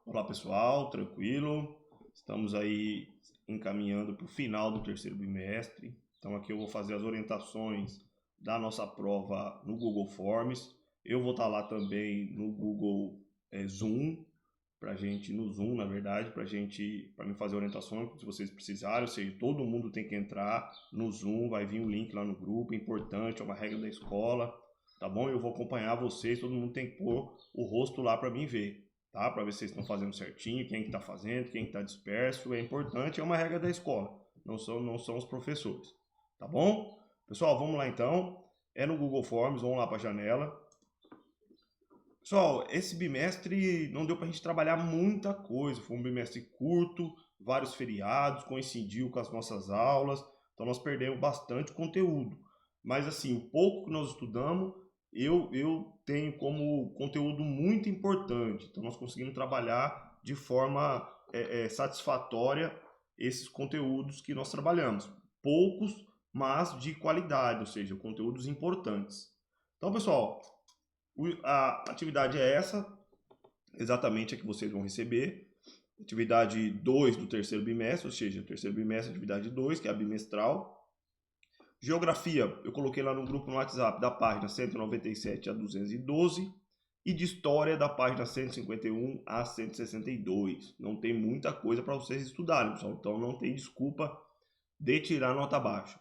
Olá pessoal, tranquilo? Estamos aí encaminhando para o final do terceiro bimestre. Então aqui eu vou fazer as orientações da nossa prova no Google Forms. Eu vou estar lá também no Google Zoom, no Zoom, na verdade, para me fazer orientações se vocês precisarem. Ou seja, todo mundo tem que entrar no Zoom, vai vir um link lá no grupo, é importante, é uma regra da escola, tá bom? Eu vou acompanhar vocês, todo mundo tem que pôr o rosto lá para mim ver, tá? Para ver se vocês estão fazendo certinho, quem que está fazendo, quem está disperso. É importante, é uma regra da escola, não são os professores, tá bom? Pessoal, vamos lá então. É no Google Forms, vamos lá para a janela. Pessoal, esse bimestre não deu para a gente trabalhar muita coisa, foi um bimestre curto, vários feriados, coincidiu com as nossas aulas, então nós perdemos bastante conteúdo. Mas assim, o pouco que nós estudamos, eu tenho como conteúdo muito importante, então nós conseguimos trabalhar de forma satisfatória esses conteúdos que nós trabalhamos. Poucos, mas de qualidade, ou seja, conteúdos importantes. Então, pessoal, a atividade é essa, exatamente a que vocês vão receber. Atividade 2 do terceiro bimestre, ou seja, o terceiro bimestre, atividade 2, que é a bimestral. Geografia, eu coloquei lá no grupo no WhatsApp, da página 197 a 212. E de história, da página 151 a 162. Não tem muita coisa para vocês estudarem, pessoal. Então não tem desculpa de tirar nota baixa.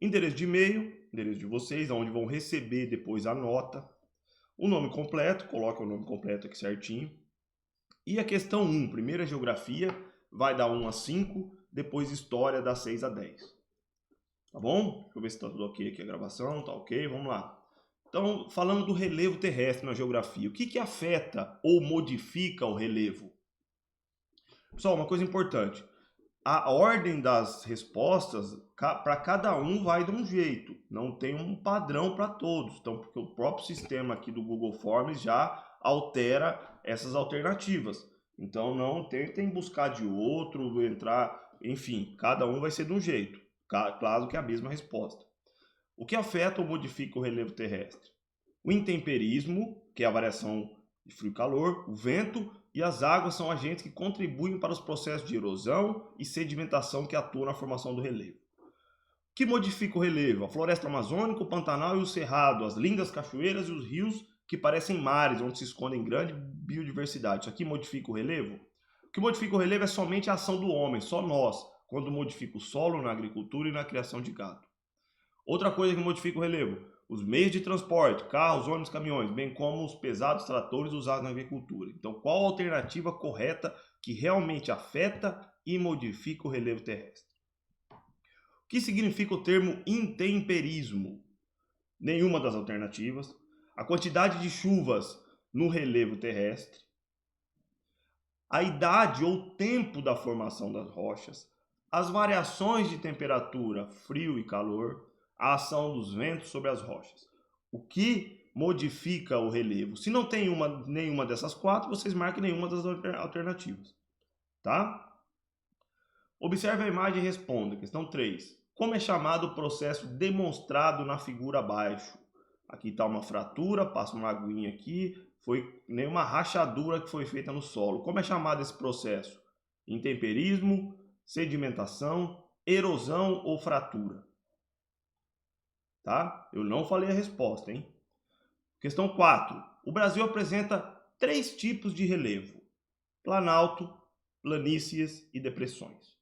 Endereço de e-mail, endereço de vocês, onde vão receber depois a nota. O nome completo, coloca o nome completo aqui certinho. E a questão 1, primeira geografia, vai dar 1 a 5, depois história dá 6 a 10. Tá bom? Deixa eu ver se está tudo ok aqui a gravação, tá ok, vamos lá. Então, falando do relevo terrestre na geografia, o que afeta ou modifica o relevo? Pessoal, uma coisa importante, a ordem das respostas para cada um vai de um jeito, não tem um padrão para todos. Então, porque o próprio sistema aqui do Google Forms já altera essas alternativas. Então, não tentem buscar de outro, entrar, enfim, cada um vai ser de um jeito, claro que é a mesma resposta. O que afeta ou modifica o relevo terrestre? O intemperismo, que é a variação de frio e calor, o vento e as águas são agentes que contribuem para os processos de erosão e sedimentação que atuam na formação do relevo. O que modifica o relevo? A floresta amazônica, o Pantanal e o Cerrado, as lindas cachoeiras e os rios que parecem mares, onde se escondem grande biodiversidade. Isso aqui modifica o relevo? O que modifica o relevo é somente a ação do homem, só nós, quando modifica o solo na agricultura e na criação de gado. Outra coisa que modifica o relevo, os meios de transporte, carros, ônibus, caminhões, bem como os pesados tratores usados na agricultura. Então, qual a alternativa correta que realmente afeta e modifica o relevo terrestre? O que significa o termo intemperismo? Nenhuma das alternativas. A quantidade de chuvas no relevo terrestre. A idade ou tempo da formação das rochas. As variações de temperatura, frio e calor. A ação dos ventos sobre as rochas. O que modifica o relevo? Se não tem nenhuma dessas quatro, vocês marquem nenhuma das alternativas. Tá? Observe a imagem e responda. Questão 3. Como é chamado o processo demonstrado na figura abaixo? Aqui está uma fratura, passa uma aguinha aqui, foi nenhuma rachadura que foi feita no solo. Como é chamado esse processo? Intemperismo, sedimentação, erosão ou fratura? Tá? Eu não falei a resposta, hein? Questão 4. O Brasil apresenta 3 tipos de relevo: planalto, planícies e depressões.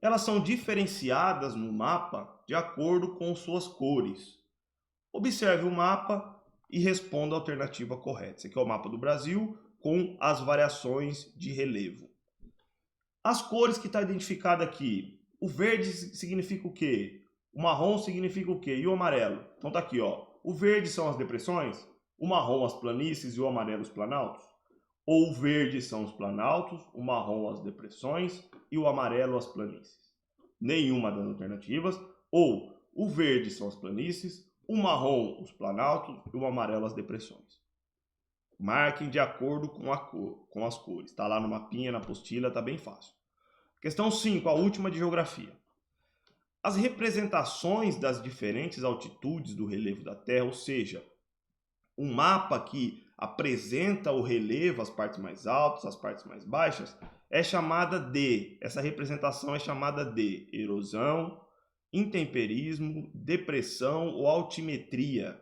Elas são diferenciadas no mapa de acordo com suas cores. Observe o mapa e responda a alternativa correta. Esse aqui é o mapa do Brasil com as variações de relevo. As cores que está identificada aqui. O verde significa o quê? O marrom significa o quê? E o amarelo? Então tá aqui, ó. O verde são as depressões, o marrom as planícies e o amarelo os planaltos. Ou o verde são os planaltos, o marrom as depressões e o amarelo as planícies. Nenhuma das alternativas. Ou o verde são as planícies, o marrom os planaltos e o amarelo as depressões. Marquem de acordo com a cor, com as cores. Está lá no mapinha, na apostila, tá bem fácil. Questão 5, a última de geografia. As representações das diferentes altitudes do relevo da Terra, ou seja, um mapa que apresenta o relevo, as partes mais altas, as partes mais baixas, essa representação é chamada de erosão, intemperismo, depressão ou altimetria.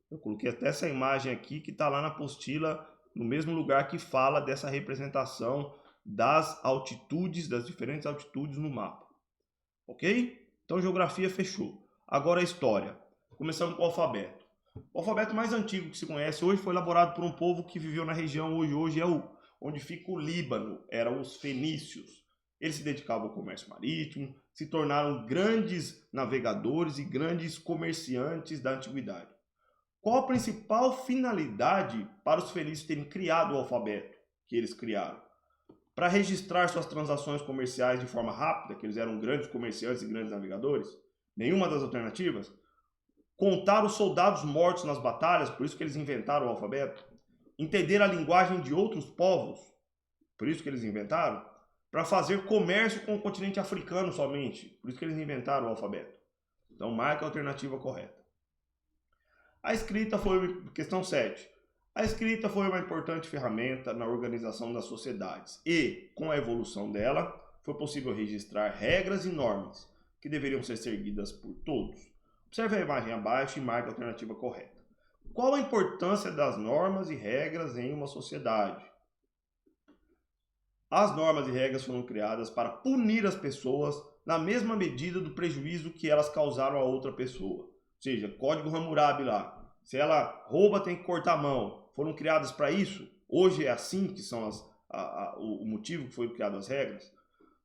Eu coloquei até essa imagem aqui que está lá na apostila, no mesmo lugar que fala dessa representação das altitudes, das diferentes altitudes no mapa. Ok? Então geografia fechou. Agora a história. Começando com o alfabeto. O alfabeto mais antigo que se conhece hoje foi elaborado por um povo que viveu na região hoje onde fica o Líbano, eram os fenícios. Eles se dedicavam ao comércio marítimo, se tornaram grandes navegadores e grandes comerciantes da antiguidade. Qual a principal finalidade para os fenícios terem criado o alfabeto que eles criaram? Para registrar suas transações comerciais de forma rápida, que eles eram grandes comerciantes e grandes navegadores? Nenhuma das alternativas? Contar os soldados mortos nas batalhas, por isso que eles inventaram o alfabeto? Entender a linguagem de outros povos, por isso que eles inventaram? Para fazer comércio com o continente africano somente, por isso que eles inventaram o alfabeto. Então marca a alternativa correta. A escrita foi, questão 7. A escrita foi uma importante ferramenta na organização das sociedades e, com a evolução dela, foi possível registrar regras e normas que deveriam ser seguidas por todos. Observe a imagem abaixo e marque a alternativa correta. Qual a importância das normas e regras em uma sociedade? As normas e regras foram criadas para punir as pessoas na mesma medida do prejuízo que elas causaram a outra pessoa. Ou seja, Código Hammurabi lá. Se ela rouba, tem que cortar a mão. Foram criadas para isso? Hoje é assim que são o motivo que foi criado as regras?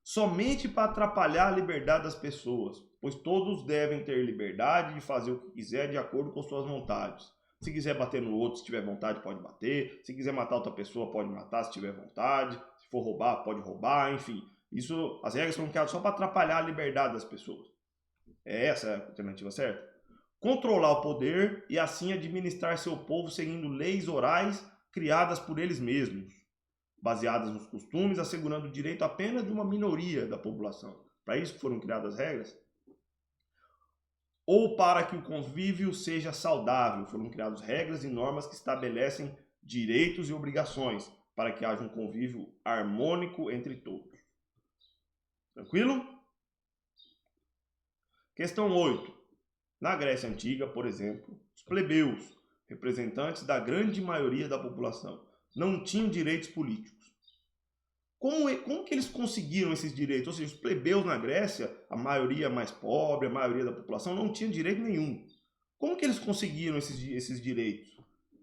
Somente para atrapalhar a liberdade das pessoas, pois todos devem ter liberdade de fazer o que quiser de acordo com suas vontades. Se quiser bater no outro, se tiver vontade, pode bater. Se quiser matar outra pessoa, pode matar, se tiver vontade. Se for roubar, pode roubar, enfim. As regras foram criadas só para atrapalhar a liberdade das pessoas. É essa a alternativa certa? Controlar o poder e assim administrar seu povo seguindo leis orais criadas por eles mesmos, baseadas nos costumes, assegurando o direito apenas de uma minoria da população. Para isso que foram criadas as regras? Ou para que o convívio seja saudável, foram criadas regras e normas que estabelecem direitos e obrigações para que haja um convívio harmônico entre todos. Tranquilo? Questão 8. Na Grécia Antiga, por exemplo, os plebeus, representantes da grande maioria da população, não tinham direitos políticos. Como que eles conseguiram esses direitos? Ou seja, os plebeus na Grécia, a maioria mais pobre, a maioria da população, não tinha direito nenhum. Como que eles conseguiram esses direitos?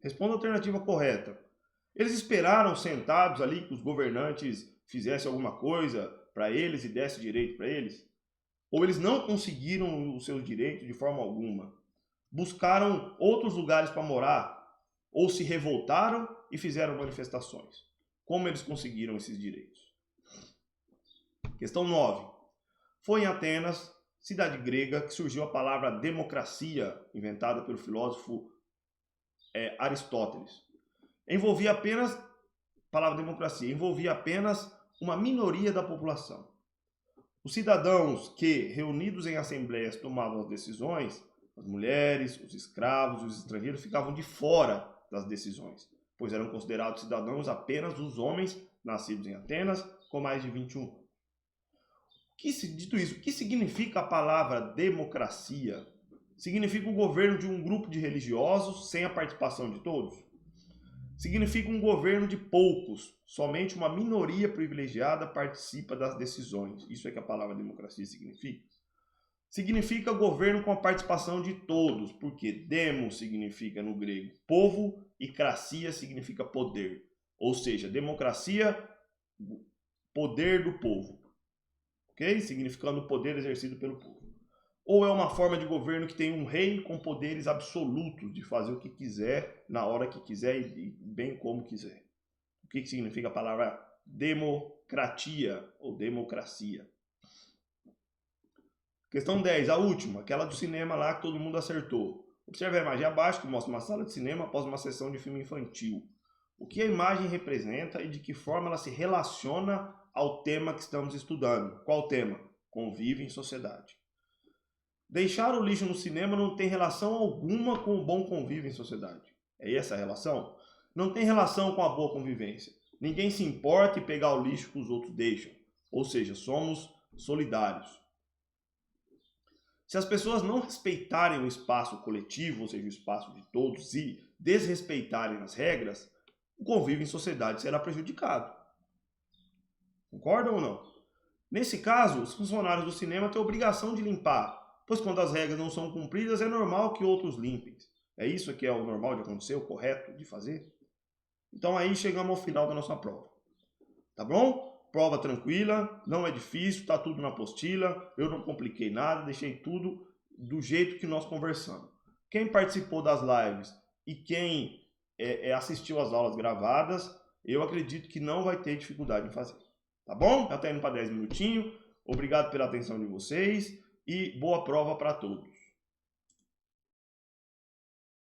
Responda a alternativa correta. Eles esperaram sentados ali que os governantes fizessem alguma coisa para eles e dessem direito para eles? Ou eles não conseguiram os seus direitos de forma alguma? Buscaram outros lugares para morar? Ou se revoltaram e fizeram manifestações? Como eles conseguiram esses direitos? Questão 9. Foi em Atenas, cidade grega, que surgiu a palavra democracia, inventada pelo filósofo Aristóteles. A palavra democracia envolvia apenas uma minoria da população. Os cidadãos que, reunidos em assembleias, tomavam as decisões, as mulheres, os escravos e os estrangeiros ficavam de fora das decisões, pois eram considerados cidadãos apenas os homens nascidos em Atenas com mais de 21 anos. Dito isso, o que significa a palavra democracia? Significa o governo de um grupo de religiosos sem a participação de todos? Significa um governo de poucos, somente uma minoria privilegiada participa das decisões. Isso é que a palavra democracia significa. Significa governo com a participação de todos, porque demos significa no grego povo e cracia significa poder. Ou seja, democracia, poder do povo. Ok? Significando o poder exercido pelo povo. Ou é uma forma de governo que tem um rei com poderes absolutos de fazer o que quiser, na hora que quiser e bem como quiser. O que significa a palavra democratia ou democracia? Questão 10, a última, aquela do cinema lá que todo mundo acertou. Observe a imagem abaixo que mostra uma sala de cinema após uma sessão de filme infantil. O que a imagem representa e de que forma ela se relaciona ao tema que estamos estudando. Qual tema? Convívio em sociedade. Deixar o lixo no cinema não tem relação alguma com o bom convívio em sociedade. É essa a relação? não tem relação com a boa convivência. Ninguém se importa em pegar o lixo que os outros deixam. Ou seja, somos solidários. Se as pessoas não respeitarem o espaço coletivo, ou seja, o espaço de todos, e desrespeitarem as regras, o convívio em sociedade será prejudicado. Concordam ou não? Nesse caso, os funcionários do cinema têm a obrigação de limpar, pois quando as regras não são cumpridas, é normal que outros limpem. É isso que é o normal de acontecer, o correto de fazer? Então aí chegamos ao final da nossa prova. Tá bom? Prova tranquila, não é difícil, tá tudo na apostila, eu não compliquei nada, deixei tudo do jeito que nós conversamos. Quem participou das lives e quem assistiu às aulas gravadas, eu acredito que não vai ter dificuldade em fazer. Tá bom? Já tá indo para 10 minutinhos. Obrigado pela atenção de vocês e boa prova para todos.